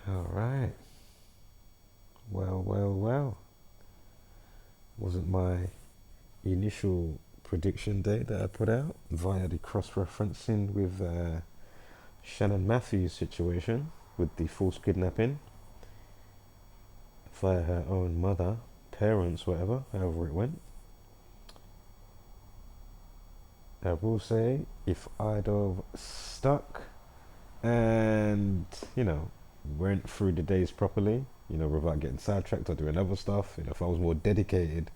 All right. Well. Wasn't my initial prediction date that I put out via the cross-referencing with Shannon Matthews' situation with the false kidnapping via her own mother, parents, whatever, however it went. I will say, if I'd have stuck and, went through the days properly, without getting sidetracked or doing other stuff, if I was more dedicated,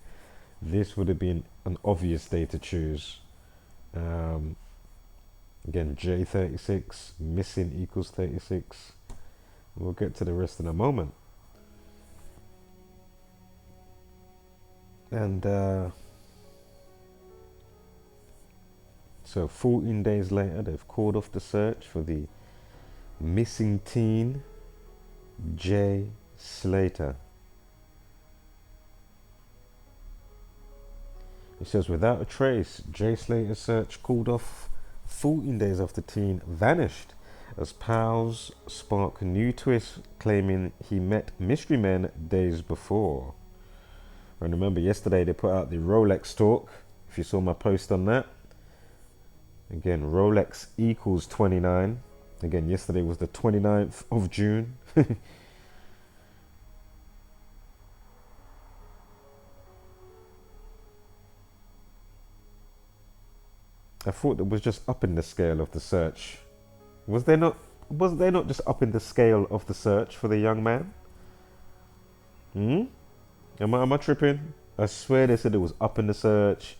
this would have been an obvious day to choose. Um, Again, J36, missing equals 36. We'll get to the rest in a moment. And so 14 days later, they've called off the search for the missing teen, J. Slater. It says, without a trace, J. Slater's search called off 14 days after teen vanished as pals spark new twist claiming he met mystery men days before. And remember, yesterday they put out the Rolex talk. If you saw my post on that. Again, Rolex equals 29. Again, yesterday was the 29th of June. I thought it was just up in the scale of the search. Was they not? Was they not just up in the scale of the search for the young man? Hmm. Am I tripping? I swear they said it was up in the search.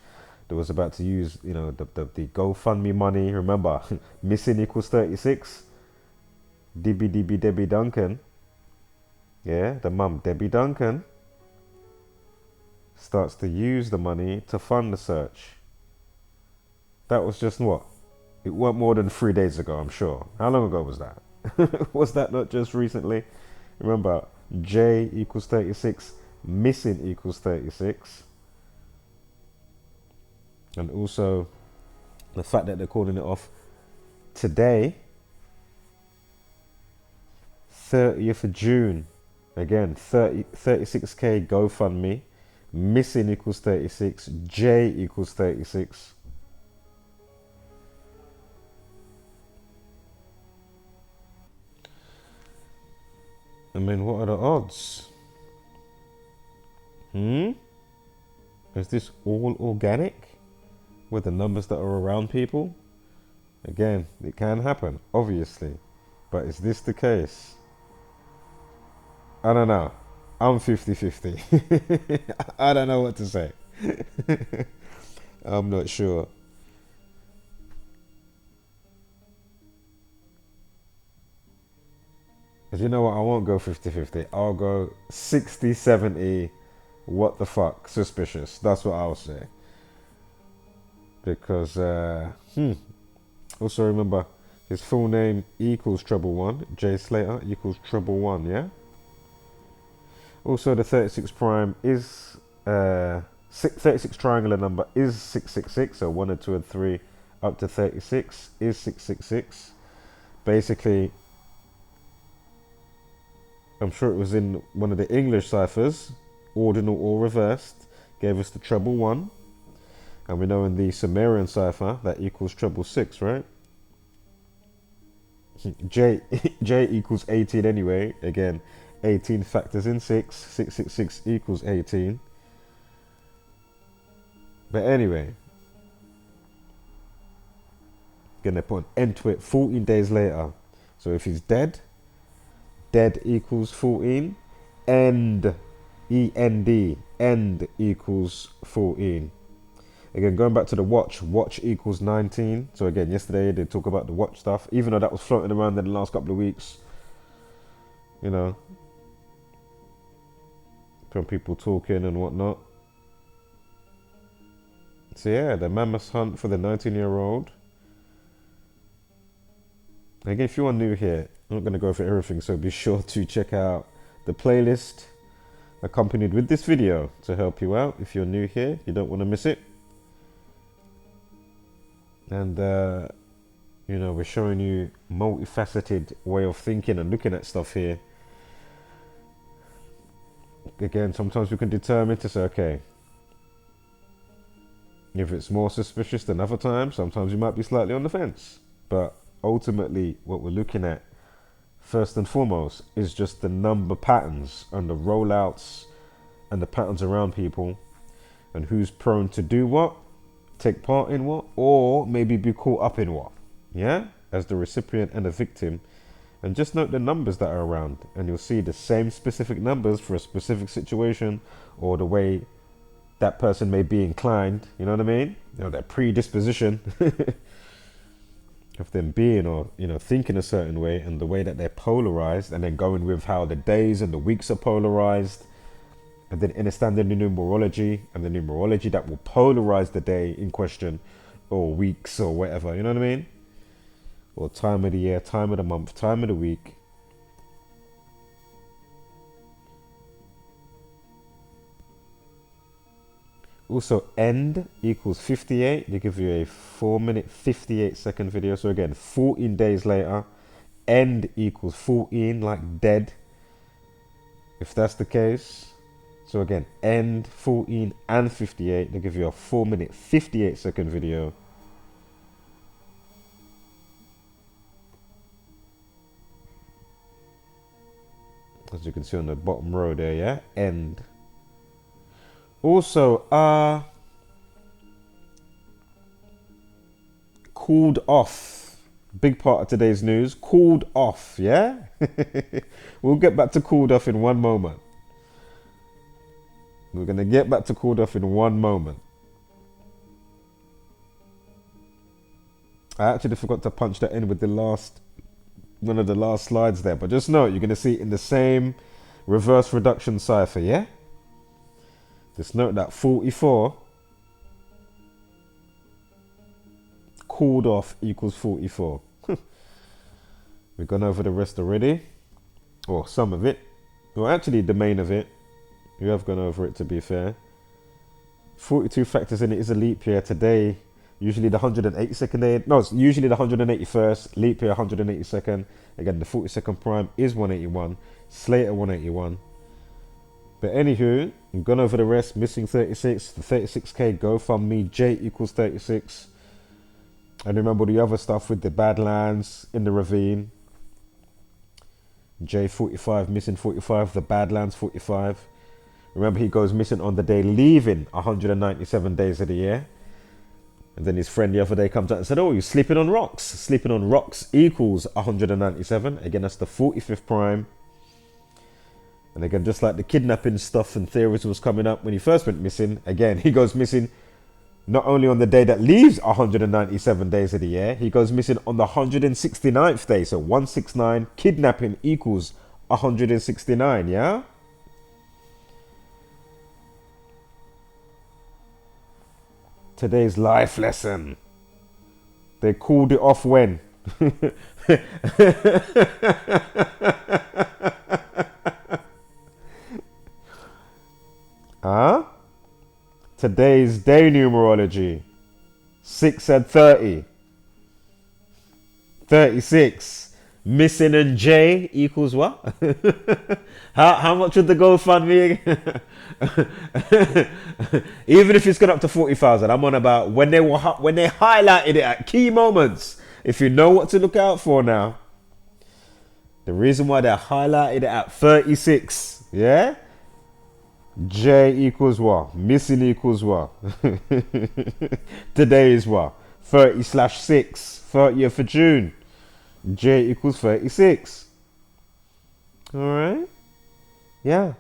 They was about to use, the GoFundMe money. Remember, missing equals 36. Debbie Duncan. Yeah, the mum, Debbie Duncan, starts to use the money to fund the search. That was just what? It weren't more than 3 days ago, I'm sure. How long ago was that? Was that not just recently? Remember, J equals 36, missing equals 36. And also the fact that they're calling it off today, 30th of June. Again, 36k GoFundMe, missing equals 36, J equals 36. I mean, what are the odds? Is this all organic with the numbers that are around people? Again, it can happen, obviously. But is this the case? I don't know. I'm 50-50. I don't know what to say. I'm not sure. But you know what? I won't go 50-50. I'll go 60-70. What the fuck? Suspicious. That's what I'll say. Because, also remember, his full name equals treble one. J Slater equals treble one, yeah? Also, the 36 prime is, 36 triangular number is 666. So 1 and 2 and 3 up to 36 is 666. Basically, I'm sure it was in one of the English ciphers, ordinal or reversed, gave us the treble one. And we know in the Sumerian cipher that equals treble six, right? J equals 18 anyway. Again, 18 factors in 6. 666 equals 18. But anyway, gonna put an end to it 14 days later. So if he's dead, dead equals 14. End, E-N-D, end equals 14. Again, going back to the watch equals 19. So again, yesterday they talk about the watch stuff, even though that was floating around in the last couple of weeks. From people talking and whatnot. So yeah, the mammoth hunt for the 19-year-old. Again, if you are new here, I'm not going to go for everything, so be sure to check out the playlist accompanied with this video to help you out. If you're new here, you don't want to miss it. And, we're showing you multifaceted way of thinking and looking at stuff here again, sometimes we can determine to say, okay, if it's more suspicious than other times, sometimes you might be slightly on the fence. But ultimately, what we're looking at, first and foremost, is just the number patterns and the rollouts and the patterns around people and who's prone to do what, take part in what, or maybe be caught up in what, yeah, as the recipient and the victim. And just note the numbers that are around, and you'll see the same specific numbers for a specific situation or the way that person may be inclined, you know what I mean? You know, their predisposition of them being or, you know, thinking a certain way, and the way that they're polarized, and then going with how the days and the weeks are polarized, and then understanding the numerology and the numerology that will polarize the day in question or weeks or whatever, you know what I mean? Or time of the year, time of the month, time of the week. Also, end equals 58. They give you a 4-minute 58-second video. So again, 14 days later, end equals 14, like dead, if that's the case. So again, end 14 and 58. They give you a 4-minute 58-second video. As you can see on the bottom row there, yeah, end. Also, called off. Big part of today's news. Called off, yeah? We'll get back to called off in one moment. We're going to get back to called off in one moment. I actually forgot to punch that in with the last, one of the last slides there. But just know, you're going to see it in the same reverse reduction cipher, yeah? Just note that 44 called off equals 44. We've gone over the rest already, or some of it. Well, actually the main of it. We have gone over it, to be fair. 42 factors in it is a leap year today. Usually the 182nd day. No, it's usually the 181st. Leap year 182nd. Again, the 42nd prime is 181. Slater 181. But anywho, I've gone over the rest. Missing 36. The 36k GoFundMe. J equals 36. And remember the other stuff with the Badlands in the ravine. J 45, missing 45. The Badlands 45. Remember, he goes missing on the day leaving 197 days of the year. And then his friend the other day comes out and said, oh, you're sleeping on rocks. Sleeping on rocks equals 197. Again, that's the 45th prime. And again, just like the kidnapping stuff and theories was coming up when he first went missing, again, he goes missing not only on the day that leaves 197 days of the year, he goes missing on the 169th day. So 169, kidnapping equals 169, yeah? Today's life lesson. They called it off when? Huh? Today's day numerology. 6 and 30. 36. Missing and J equals what? how much would the GoFundMe? Even if it's gone up to 40,000, I'm on about when they highlighted it at key moments. If you know what to look out for now. The reason why they highlighted it at 36, yeah? J equals what? Missing equals what? Today is what? 30/6, 30th of June. J equals 36. Alright? Yeah.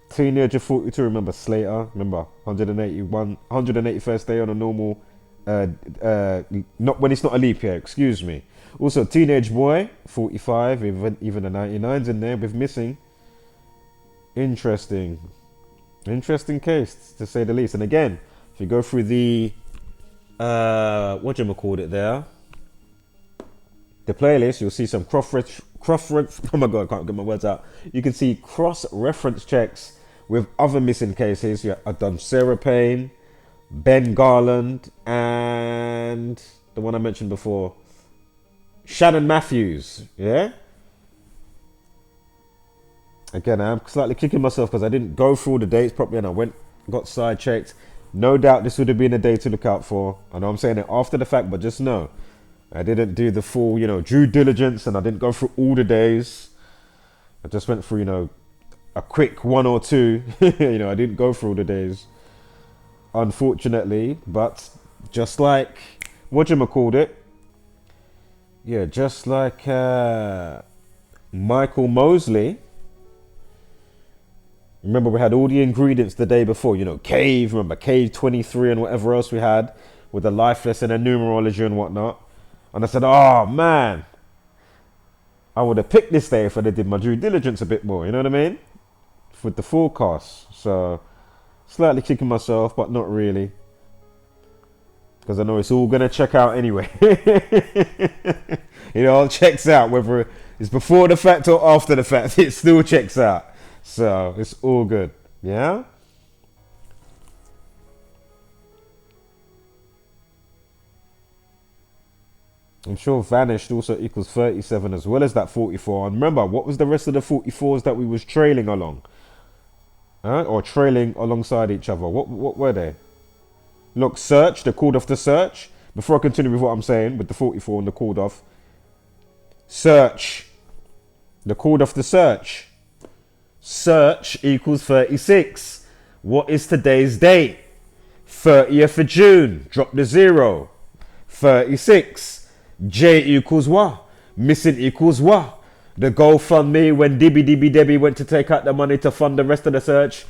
Teenager 42, remember Slater, remember 181st day on a normal, not when it's not a leap year, excuse me. Also, teenage boy 45, even the 99's in there with missing. Interesting case, to say the least. And again, if you go through the whatchamacallit there, the playlist, you'll see some oh my god, I can't get my words out. You can see cross-reference checks with other missing cases. Yeah, I've done Sarah Payne, Ben Garland, and the one I mentioned before, Shannon Matthews, yeah? Again, I'm slightly kicking myself because I didn't go through all the dates properly and I got side-checked. No doubt this would have been a day to look out for. I know I'm saying it after the fact, but just know I didn't do the full, due diligence, and I didn't go through all the days. I just went through, a quick one or two. I didn't go through all the days, unfortunately. But just like called it, yeah, just like Michael Mosley. Remember, we had all the ingredients the day before, cave, remember, cave 23 and whatever else we had with the life lesson and numerology and whatnot. And I said, oh, man, I would have picked this day if I did my due diligence a bit more, you know what I mean? With the forecast. So, slightly kicking myself, but not really. Because I know it's all going to check out anyway. It checks out, whether it's before the fact or after the fact, it still checks out. So it's all good. Yeah. I'm sure vanished also equals 37 as well as that 44. And remember, what was the rest of the 44s that we was trailing along? Or trailing alongside each other? What were they? Look, search, the called off the search. Before I continue with what I'm saying with the 44 and the called off. Search. The called off the search. Search equals 36. What is today's date? 30th of June. Drop the 0. 36. J equals what? Missing equals what? The GoFundMe when Debbie went to take out the money to fund the rest of the search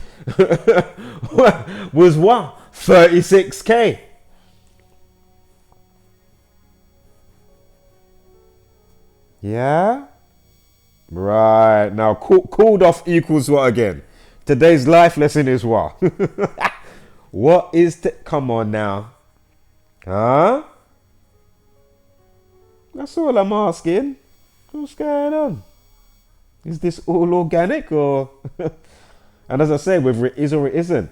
was what? 36K. Yeah? Right. Now, called off equals what again? Today's life lesson is what? What is come on now. Huh? That's all I'm asking. What's going on? Is this all organic or... And as I say, whether it is or it isn't,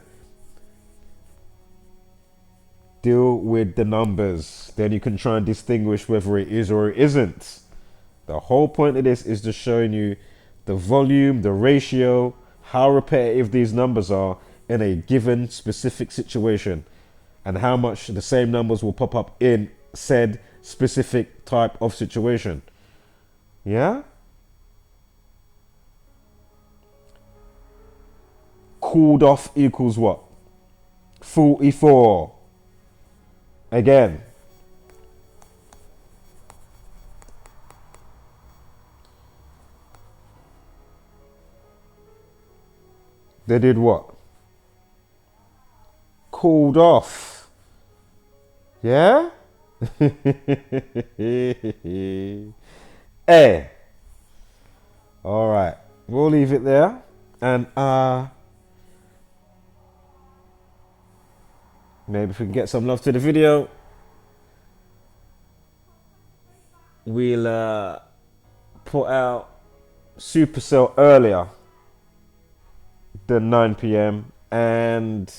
deal with the numbers. Then you can try and distinguish whether it is or it isn't. The whole point of this is just showing you the volume, the ratio, how repetitive these numbers are in a given specific situation, and how much the same numbers will pop up in said specific type of situation. Yeah? Called off equals what? 44. Again. They did what? Called off. Yeah? Hey. All right. We'll leave it there. And maybe if we can get some love to the video, we'll put out Supercell earlier than 9 p.m. and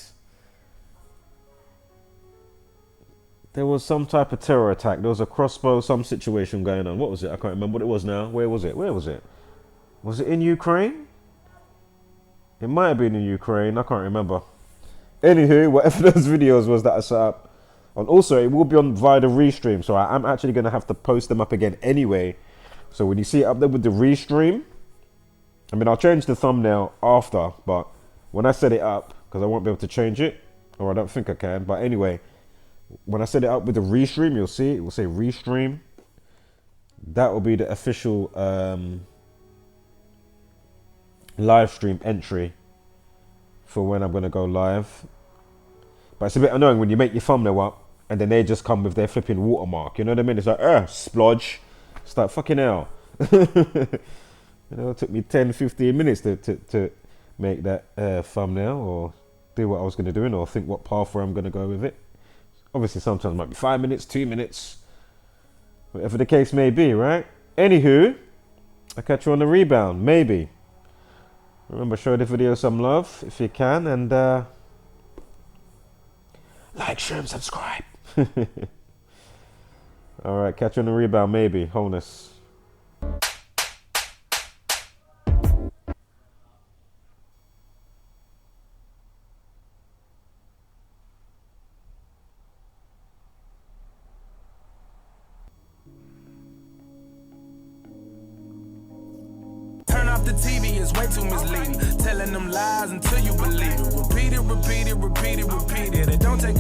there was some type of terror attack. There was a crossbow, some situation going on. What was it? I can't remember what it was now. Where was it? Was it in Ukraine? It might have been in Ukraine. I can't remember. Anywho, whatever those videos was that I set up. And also, it will be on via the restream. So I'm actually going to have to post them up again anyway. So when you see it up there with the restream, I mean, I'll change the thumbnail after. But when I set it up, because I won't be able to change it, or I don't think I can. But anyway, when I set it up with the restream, you'll see it will say restream. That will be the official live stream entry for when I'm going to go live. But it's a bit annoying when you make your thumbnail up and then they just come with their flipping watermark. You know what I mean? It's like, splodge. It's like, fucking hell. It took me 10-15 minutes to make that thumbnail or do what I was going to do or think what pathway I'm going to go with it. Obviously, sometimes it might be 5 minutes, 2 minutes, whatever the case may be, right? Anywho, I'll catch you on the rebound, maybe. Remember, show the video some love if you can, and like, share, and subscribe. All right, catch you on the rebound, maybe. Wholeness. off the TV is way too misleading. Telling them lies until you believe it. Repeat it, repeat it, repeat it, repeat it. It don't take